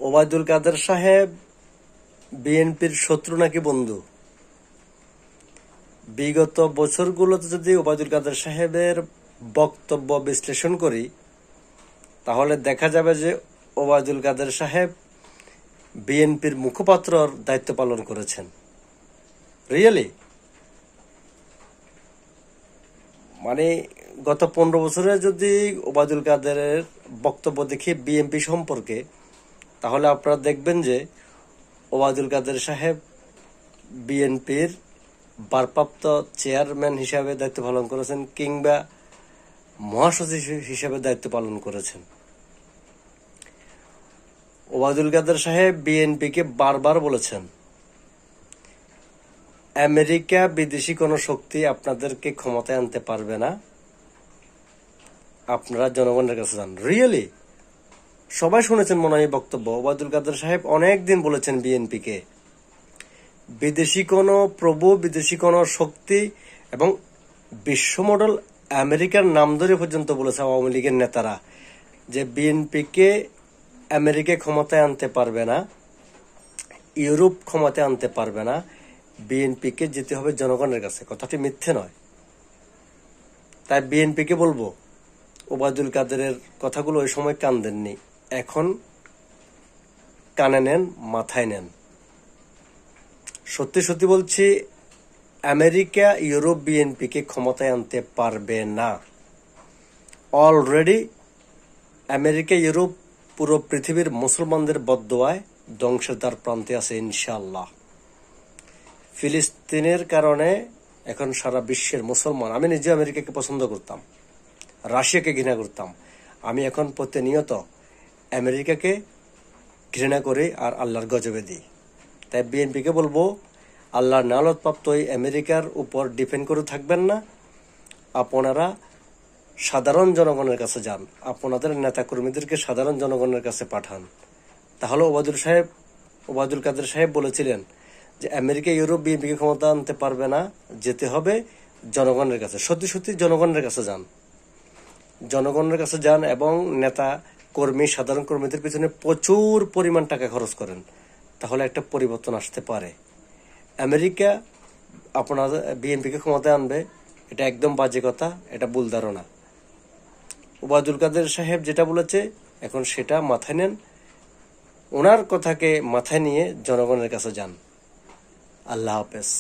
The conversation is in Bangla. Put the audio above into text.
ওবায়দুল কাদের সাহেব বিএনপির শত্রু নাকি বন্ধু? বিগত বছরগুলোতে যদি ওবায়দুল কাদের সাহেবের বক্তব্য বিশ্লেষণ করি তাহলে দেখা যাবে যে ওবায়দুল কাদের সাহেব বিএনপির মুখপাত্রর দায়িত্ব পালন করেছেন। রিয়েলি মানে গত 15 বছরে যদি ওবায়দুল কাদেরের বক্তব্য দেখি বিএনপি সম্পর্কে, তাহলে আপনারা দেখবেন যে ওবায়দুল কাদের সাহেব বিএনপির ভারপ্রাপ্ত চেয়ারম্যান হিসাবে দায়িত্ব পালন করেছেন কিংবা মহাসচিব হিসাবে দায়িত্ব পালন করেছেন। ওবায়দুল কাদের সাহেব বিএনপিকে বারবার বলেছেন, আমেরিকা বিদেশি কোনো শক্তি আপনাদেরকে ক্ষমতায় আনতে পারবে না, আপনারা জনগণের কাছে যান। রিয়েলি সবাই শুনেছেন মনে হয় বক্তব্য। ওবায়দুল কাদের সাহেব অনেকদিন বলেছেন বিএনপিকে বিদেশি কোনো প্রভু, বিদেশি কোনো শক্তি এবং বিশ্ব মডেল আমেরিকার নাম ধরে পর্যন্ত বলেছে আওয়ামী লীগের নেতারা যে বিএনপিকে আমেরিকা ক্ষমতায় আনতে পারবে না, ইউরোপ ক্ষমতায় আনতে পারবে না, বিএনপিকে যেতে হবে জনগণের কাছে। কথাটি মিথ্যে নয়। তাই বিএনপিকে বলবো, ওবায়দুল কাদেরের কথাগুলো ওই সময় কান দেননি, এখন কানে নেন, মাথায় নেন। সত্যি সত্যি বলছি, আমেরিকা ইউরোপ বিএনপিকে ক্ষমতায় আনতে পারবে না। অলরেডি আমেরিকা ইউরোপ পুরো পৃথিবীর মুসলমানদের বদদোয়ায় ধ্বংসের দ্বার প্রান্তে আছে ইনশাআল্লাহ। ফিলিস্তিনের কারণে এখন সারা বিশ্বের মুসলমান, আমি নিজে আমেরিকাকে পছন্দ করতাম, রাশিয়াকে ঘৃণা করতাম, আমি এখন প্রতিনিয়ত আমেরিকাকে ঘৃণা করি আর আল্লাহর গজবে দিই। তাই বিএনপিকে বলবো, আল্লাহর নালতপ্রাপ্ত এই আমেরিকার উপর ডিপেন্ড করে থাকবেন না, আপনারা সাধারণ জনগণের কাছে যান, আপনাদের নেতাকর্মীদেরকে সাধারণ জনগণের কাছে পাঠান। তাহলে ওবায়দুল কাদের সাহেব বলেছিলেন যে আমেরিকা ইউরোপ বিএনপিকে ক্ষমতা আনতে পারবে না, যেতে হবে জনগণের কাছে। সত্যি সত্যি জনগণের কাছে যান, জনগণের কাছে যান এবং নেতা কর্মী, সাধারণ কর্মীদের পিছনে প্রচুর পরিমাণ টাকা খরচ করেন, তাহলে একটা পরিবর্তন আসতে পারে। আমেরিকা আপনাদের বিএনপিকে ক্ষমতায় আনবে, এটা একদম বাজে কথা, এটা ভুল ধারণা। ওবায়দুল কাদের সাহেব যেটা বলেছে এখন সেটা মাথায় নেন, ওনার কথাকে মাথায় নিয়ে জনগণের কাছে যান। আল্লাহ হাফেজ।